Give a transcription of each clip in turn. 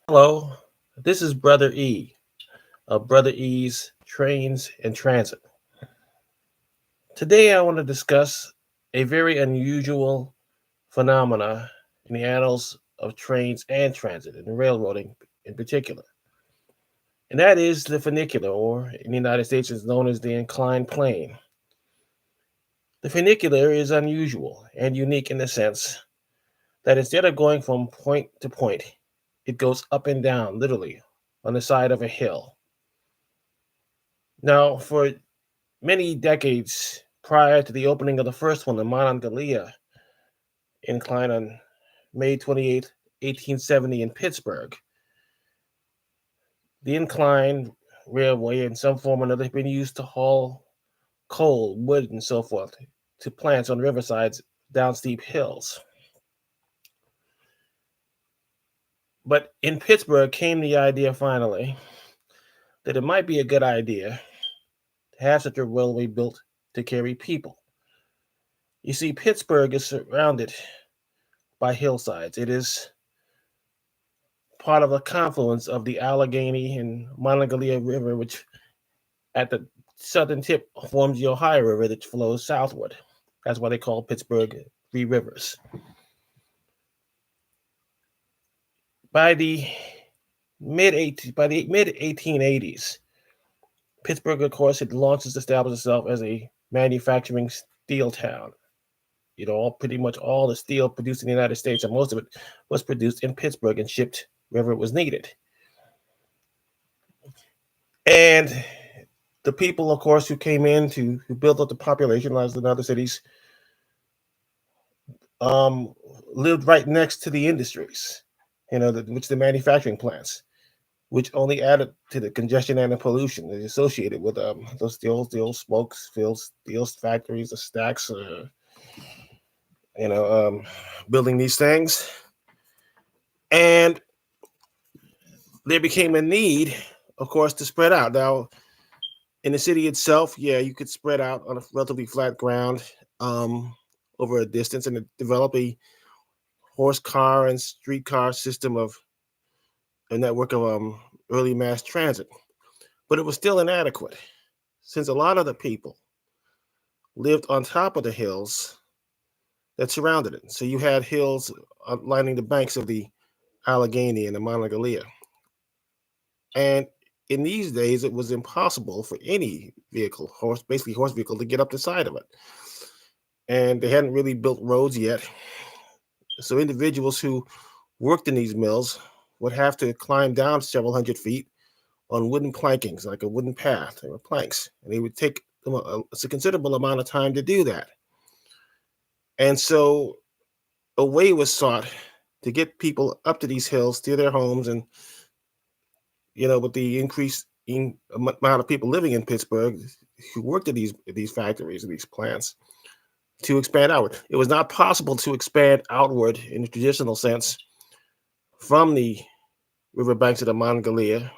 Hello, this is Brother E of Brother E's Trains and Transit. Today I want to discuss a very unusual phenomena in the annals of trains and transit, and railroading in particular. And that is the funicular, or in the United States is known as the inclined plane. The funicular is unusual and unique in the sense that instead of going from point to point, it goes up and down, literally, on the side of a hill. Now, for many decades prior to the opening of the first one, the Monongalia incline on May 28th, 1870 in Pittsburgh, the incline railway in some form or another had been used to haul coal, wood, and so forth to plants on riversides down steep hills. But in Pittsburgh came the idea finally that it might be a good idea to have such a railway built to carry people. You see, Pittsburgh is surrounded by hillsides. It is part of a confluence of the Allegheny and Monongalia River, which at the southern tip forms the Ohio River that flows southward. That's why they call Pittsburgh Three Rivers. By the mid 1880s, Pittsburgh, of course, had launched established itself as a manufacturing steel town. Pretty much all the steel produced in the United States, and most of it was produced in Pittsburgh and shipped wherever it was needed. And the people, of course, who came in who built up the population, as in other cities, um, lived right next to the industries, which the manufacturing plants, which only added to the congestion and the pollution that is associated with those steel smokes, fields, steel factories, the stacks, you know, um, building these things. And there became a need, of course, to spread out. Now, in the city itself, yeah, you could spread out on a relatively flat ground over a distance and develop a horse car and streetcar system of a network of early mass transit. But it was still inadequate since a lot of the people lived on top of the hills that surrounded it. So you had hills lining the banks of the Allegheny and the Monongalia. And in these days, it was impossible for any vehicle, basically horse vehicle, to get up the side of it. And they hadn't really built roads yet. So individuals who worked in these mills would have to climb down several hundred feet on wooden plankings, like a wooden path. They were planks, and it would take them a considerable amount of time to do that. And so a way was sought to get people up to these hills, to their homes, and with the increasing amount of people living in Pittsburgh who worked at these factories and these plants, to expand outward. It was not possible to expand outward in the traditional sense from the riverbanks of the Monongalia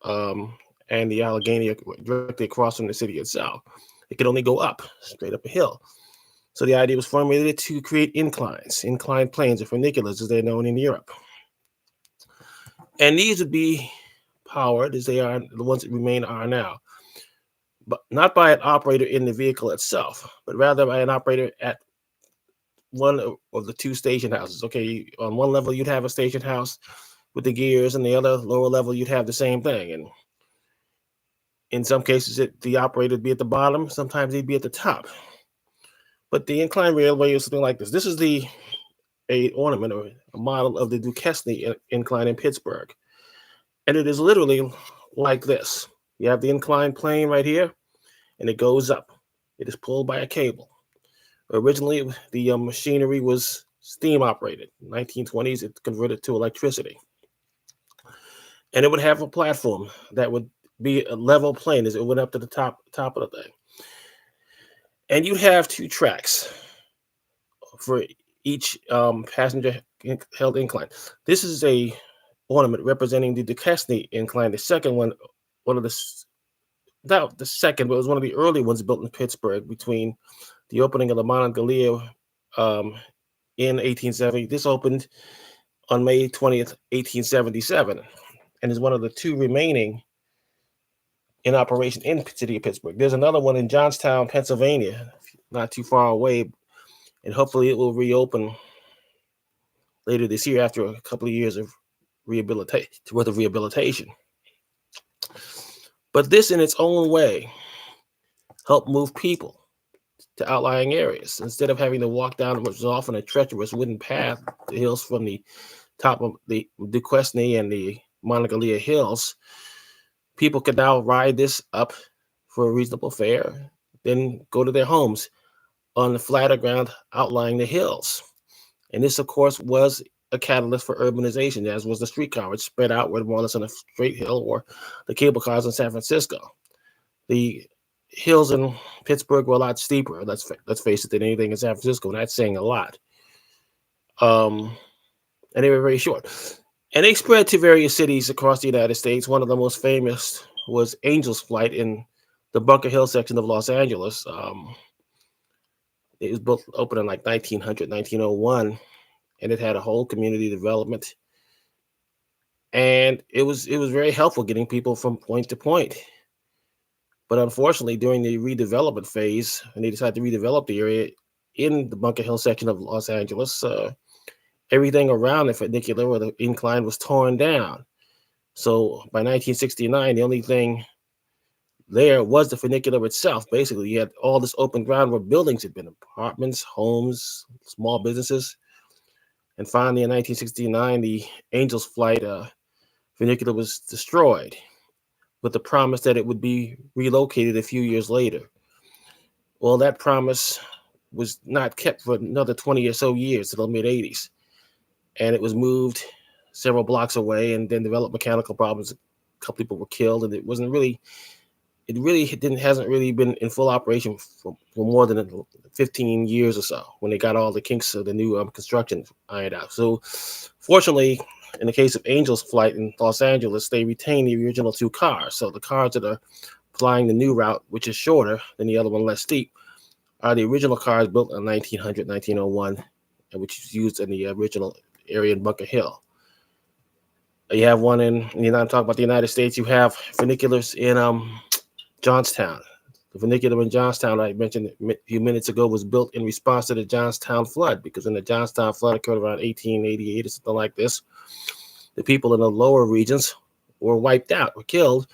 and the Allegheny directly across from the city itself. It could only go up, straight up a hill. So the idea was formulated to create inclined planes, or funiculars as they're known in Europe. And these would be powered, as they are, the ones that remain are now, but not by an operator in the vehicle itself, but rather by an operator at one of the two station houses. Okay, on one level you'd have a station house with the gears, and the other lower level you'd have the same thing. And in some cases, the operator would be at the bottom. Sometimes he'd be at the top. But the inclined railway is something like this. This is a ornament or a model of the Duquesne incline in Pittsburgh, and it is literally like this. You have the inclined plane right here, and it goes up. It is pulled by a cable. Originally, the machinery was steam operated. In the 1920s, it converted to electricity. And it would have a platform that would be a level plane as it went up to the top of the thing. And you'd have two tracks for each passenger held incline. This is a ornament representing the Duquesne incline. The second one, not the second, but it was one of the early ones built in Pittsburgh between the opening of the Monongalia in 1870. This opened on May 20th, 1877, and is one of the two remaining in operation in the city of Pittsburgh. There's another one in Johnstown, Pennsylvania, not too far away, and hopefully it will reopen later this year after a couple of years of rehabilitation. But this, in its own way, helped move people to outlying areas instead of having to walk down what was often a treacherous wooden path, the hills from the top of the Duquesne and the Monongalia Hills. People could now ride this up for a reasonable fare, then go to their homes on the flatter ground outlying the hills. And this, of course, was a catalyst for urbanization, as was the streetcar, which spread outward more or less on a straight hill, or the cable cars in San Francisco. The hills in Pittsburgh were a lot steeper, let's face it, than anything in San Francisco, and that's saying a lot. And they were very short. And they spread to various cities across the United States. One of the most famous was Angel's Flight in the Bunker Hill section of Los Angeles. It was built open in like 1900, 1901, and it had a whole community development. And it was very helpful getting people from point to point. But unfortunately, during the redevelopment phase, and they decided to redevelop the area in the Bunker Hill section of Los Angeles, everything around the funicular or the incline was torn down. So by 1969, the only thing there was the funicular itself. Basically, you had all this open ground where buildings had been, apartments, homes, small businesses. And finally, in 1969, the Angel's Flight funicular was destroyed with the promise that it would be relocated a few years later. Well, that promise was not kept for another 20 or so years, to the mid-'80s. And it was moved several blocks away and then developed mechanical problems. A couple people were killed, and hasn't really been in full operation for more than 15 years or so, when they got all the kinks of the new construction ironed out. So fortunately, in the case of Angel's Flight in Los Angeles, they retained the original two cars. So the cars that are flying the new route, which is shorter than the other one, less steep, are the original cars built in 1900, 1901, and which was used in the original area in Bunker Hill. You have one you're not talking about the United States, you have funiculars in Johnstown. The funicular in Johnstown, I mentioned a few minutes ago, was built in response to the Johnstown flood, because when the Johnstown flood occurred around 1888 or something like this, the people in the lower regions were wiped out, were killed,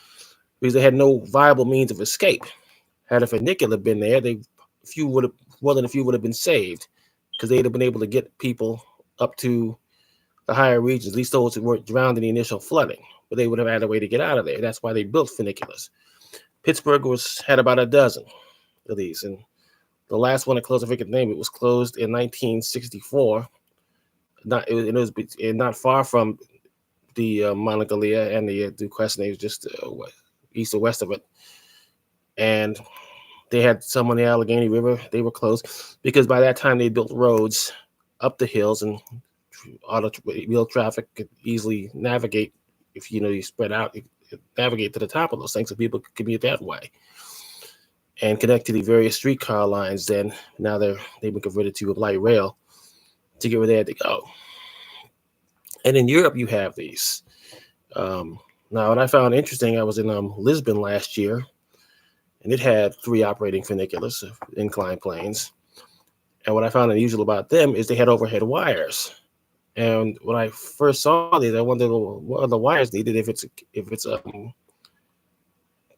because they had no viable means of escape. Had a funicular been there, more than a few would have been saved, because they'd have been able to get people up to the higher regions, at least those who weren't drowned in the initial flooding, but they would have had a way to get out of there. That's why they built funiculars. Pittsburgh had about a dozen of these, and the last one that closed, I forget the name, it was closed in 1964. It was not far from the Monongalia and the Duquesne. It was just east or west of it. And they had some on the Allegheny River. They were closed because by that time they built roads up the hills, and automobile traffic could easily navigate. If you spread out, you navigate to the top of those things, so people could commute that way and connect to the various streetcar lines. Then now they've been converted to a light rail to get where they had to go. And in Europe, you have these. Now, what I found interesting, I was in Lisbon last year, and it had 3 operating funiculars, incline planes. And what I found unusual about them is they had overhead wires. And when I first saw these, I wondered, what are the wires needed if it's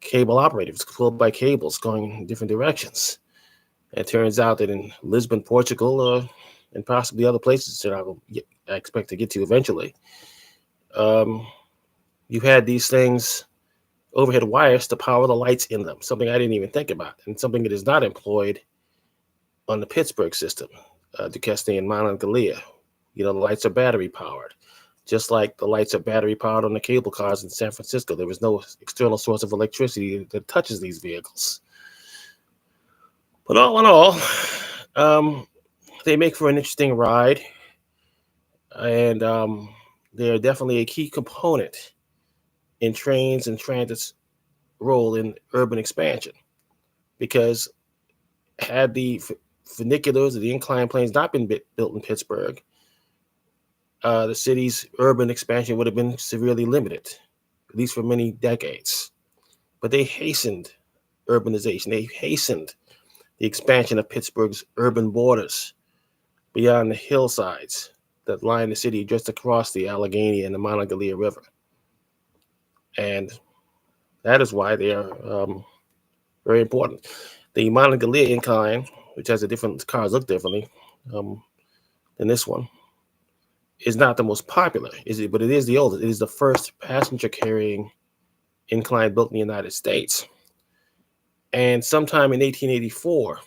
cable operated, if it's pulled by cables going in different directions. And it turns out that in Lisbon, Portugal, and possibly other places that I expect to get to eventually, you had these things, overhead wires, to power the lights in them, something I didn't even think about, and something that is not employed on the Pittsburgh system, Duquesne and Monongalia. The lights are battery powered, just like the lights are battery powered on the cable cars in San Francisco. There was no external source of electricity that touches these vehicles. But all in all, they make for an interesting ride, and they're definitely a key component in trains and transit's role in urban expansion, because had the funiculars or the incline planes not been built in Pittsburgh, the city's urban expansion would have been severely limited, at least for many decades. But they hastened urbanization. They hastened the expansion of Pittsburgh's urban borders beyond the hillsides that line the city just across the Allegheny and the Monongalia River. And that is why they are very important. The Monongalia Incline, which has a different, cars look differently um, than this one, is not the most popular, is it? But it is the oldest. It is the first passenger carrying incline built in the United States. And sometime in 1884,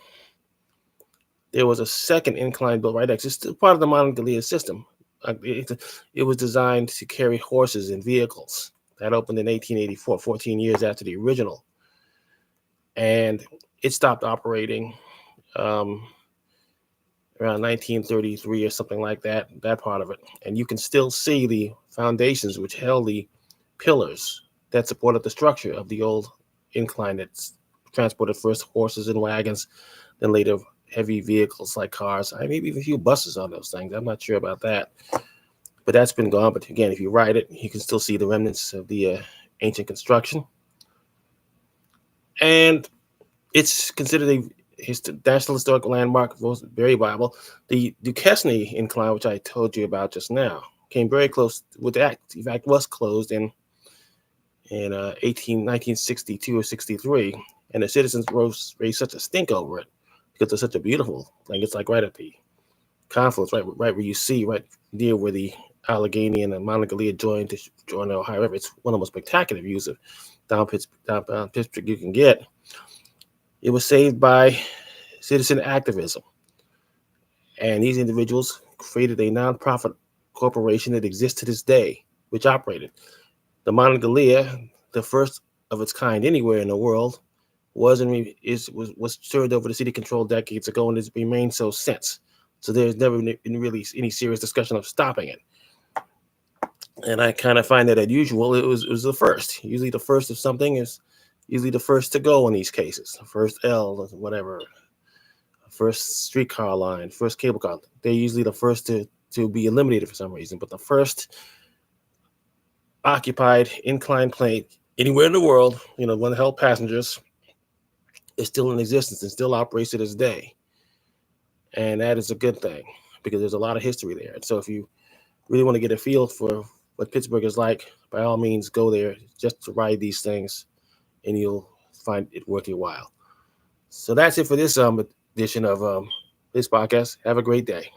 there was a second incline built right next. It's still part of the Monongalia system. It was designed to carry horses and vehicles. That opened in 1884, 14 years after the original. And it stopped operating um, around 1933 or something like that, that part of it. And you can still see the foundations which held the pillars that supported the structure of the old incline that's transported first horses and wagons, then later heavy vehicles like cars. I maybe even a few buses on those things. I'm not sure about that. But that's been gone. But again, if you ride it, you can still see the remnants of the ancient construction. And it's considered a National Historic Landmark, very viable. The Duquesne Incline, which I told you about just now, came very close with that. In fact, was closed in 1962 or 63, and the citizens raised such a stink over it because it's such a beautiful thing. It's like right at the confluence, right where you see, right near where the Allegheny and the Monongalia join the Ohio River. It's one of the most spectacular views of down Pittsburgh you can get. It was saved by citizen activism, and these individuals created a nonprofit corporation that exists to this day, which operated. The Monongalia, the first of its kind anywhere in the world, was turned over to city control decades ago, and has remained so since. So there's never been really any serious discussion of stopping it. And I kind of find that unusual. It was the first. Usually the first of something is usually the first to go in these cases. First L, whatever. First streetcar line, first cable car. They're usually the first to be eliminated for some reason. But the first occupied incline plane anywhere in the world, one that held passengers, is still in existence and still operates to this day. And that is a good thing because there's a lot of history there. And so if you really want to get a feel for what Pittsburgh is like, by all means, go there just to ride these things, and you'll find it worth your while. So that's it for this edition of this podcast. Have a great day.